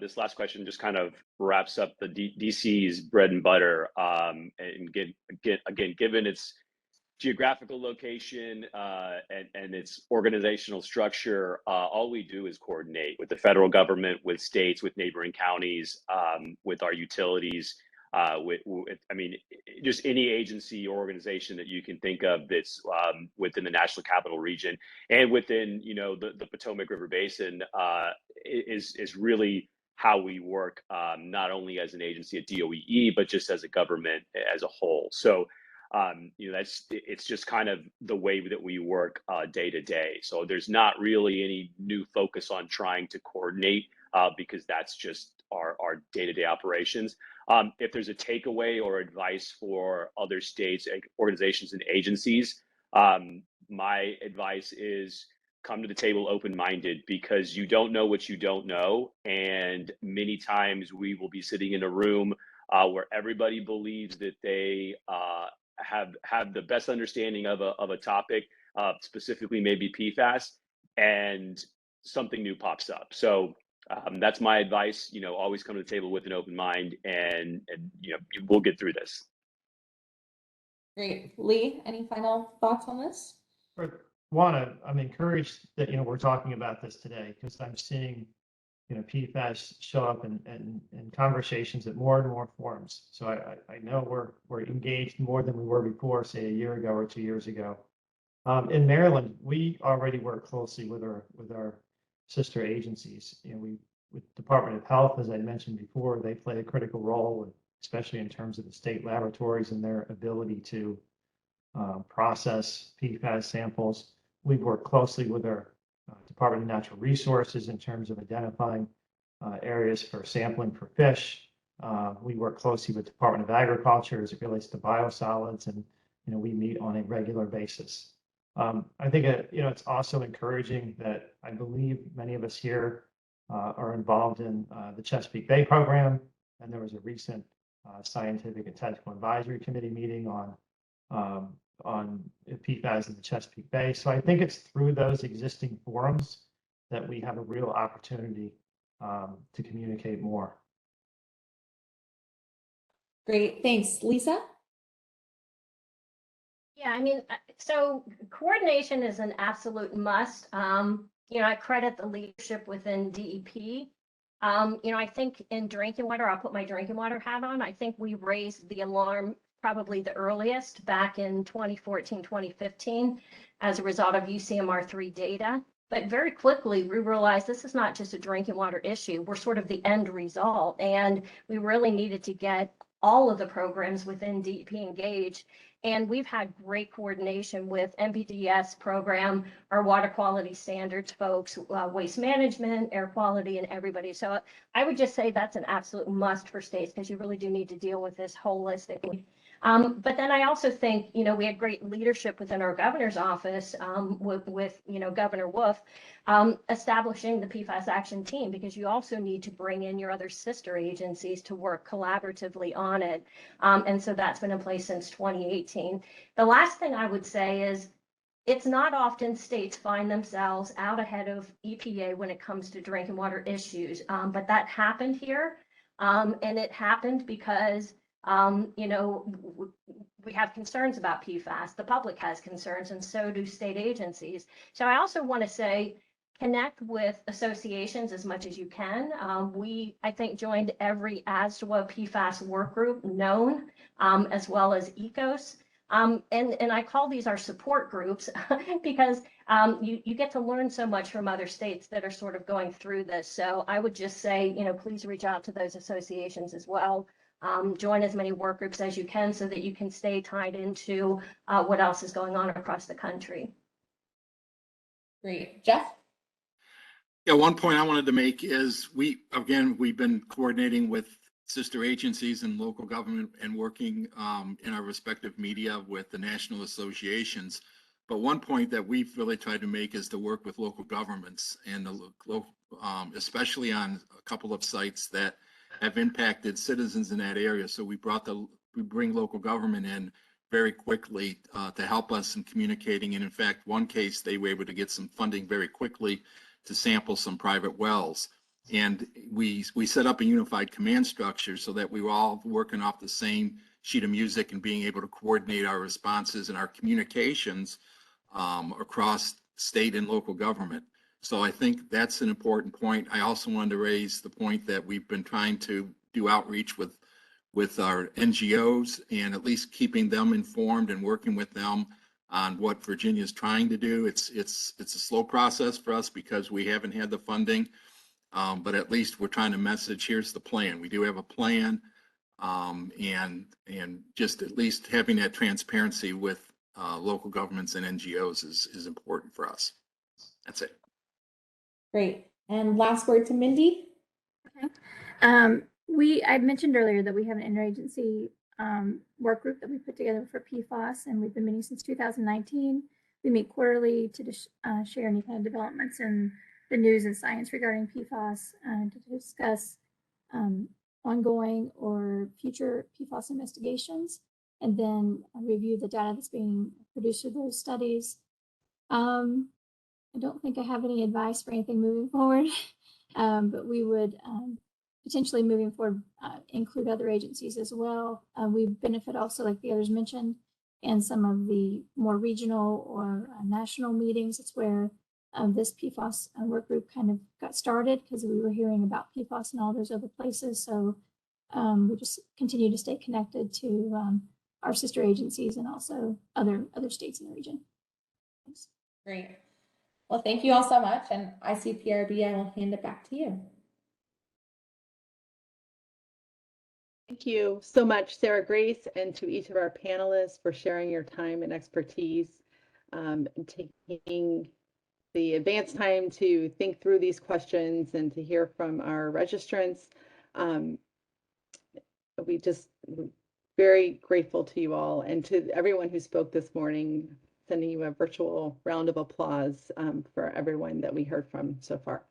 this last question just kind of wraps up the DC's bread and butter. And again, given its geographical location and its organizational structure, all we do is coordinate with the federal government, with states, with neighboring counties, with our utilities, just any agency or organization that you can think of that's within the National Capital Region and within, the Potomac River Basin is really how we work, not only as an agency at DOEE, but just as a government as a whole. So, it's just kind of the way that we work day to day. So there's not really any new focus on trying to coordinate because that's just our day-to-day operations. If there's a takeaway or advice for other states, organizations, and agencies, my advice is come to the table open-minded, because you don't know what you don't know. And many times we will be sitting in a room where everybody believes that they have the best understanding of a topic, specifically maybe PFAS, and something new pops up. So that's my advice. Always come to the table with an open mind, and we'll get through this. Great. Lee, any final thoughts on this? I'm encouraged that, we're talking about this today because I'm seeing, PFAS show up in conversations at more and more forums. So I know we're engaged more than we were before, say a year ago or 2 years ago. In Maryland, we already work closely with our sister agencies. With Department of Health, as I mentioned before, they play a critical role, especially in terms of the state laboratories and their ability to process PFAS samples. We've worked closely with our Department of Natural Resources in terms of identifying areas for sampling for fish. We work closely with Department of Agriculture as it relates to biosolids, and we meet on a regular basis. I think it's also encouraging that I believe many of us here are involved in the Chesapeake Bay program, and there was a recent Scientific and Technical Advisory Committee meeting on PFAS in the Chesapeake Bay. So I think it's through those existing forums that we have a real opportunity to communicate more. Great, thanks. Lisa? Yeah, I mean, so coordination is an absolute must. I credit the leadership within DEP. I think in drinking water, I'll put my drinking water hat on. I think we raised the alarm probably the earliest back in 2014, 2015, as a result of UCMR3 data. But very quickly, we realized this is not just a drinking water issue. We're sort of the end result. And we really needed to get all of the programs within DEP engaged. And we've had great coordination with MPDS program, our water quality standards folks, waste management, air quality, and everybody. So I would just say that's an absolute must for states because you really do need to deal with this holistically. But then I also think, we had great leadership within our governor's office with Governor Wolf, establishing the PFAS action team, because you also need to bring in your other sister agencies to work collaboratively on it. And so that's been in place since 2018. The last thing I would say is it's not often states find themselves out ahead of EPA when it comes to drinking water issues, but that happened here. And it happened because we have concerns about PFAS, the public has concerns, and so do state agencies. So I also want to say, connect with associations as much as you can. I think, joined every ASDWA PFAS work group known, as well as ECOS. And I call these our support groups because you get to learn so much from other states that are sort of going through this. So I would just say, please reach out to those associations as well. Join as many work groups as you can so that you can stay tied into what else is going on across the country. Great. Jeff? Yeah, one point I wanted to make is we've been coordinating with sister agencies and local government and working in our respective media with the national associations. But one point that we've really tried to make is to work with local governments and especially on a couple of sites that have impacted citizens in that area. So we bring local government in very quickly to help us in communicating. And in fact, one case, they were able to get some funding very quickly to sample some private wells. And we set up a unified command structure so that we were all working off the same sheet of music and being able to coordinate our responses and our communications across state and local government. So I think that's an important point. I also wanted to raise the point that we've been trying to do outreach with our NGOs and at least keeping them informed and working with them on what Virginia is trying to do. It's a slow process for us because we haven't had the funding, but at least we're trying to message, here's the plan. We do have a plan, and just at least having that transparency with local governments and NGOs is important for us. That's it. Great. And last word to Mindy. Okay. I mentioned earlier that we have an interagency work group that we put together for PFAS, and we've been meeting since 2019. We meet quarterly to share any kind of developments in the news and science regarding PFAS and to discuss ongoing or future PFAS investigations, and then review the data that's being produced through those studies. I don't think I have any advice for anything moving forward, but we would potentially moving forward include other agencies as well. We benefit also, like the others mentioned, and some of the more regional or national meetings. It's where this PFAS work group kind of got started because we were hearing about PFAS in all those other places. So we just continue to stay connected to our sister agencies and also other states in the region. Thanks. Great. Well, thank you all so much. And ICPRB, I will hand it back to you. Thank you so much, Sarah Grace, and to each of our panelists for sharing your time and expertise, and taking the advanced time to think through these questions and to hear from our registrants. We're very grateful to you all, and to everyone who spoke this morning, sending you a virtual round of applause for everyone that we heard from so far.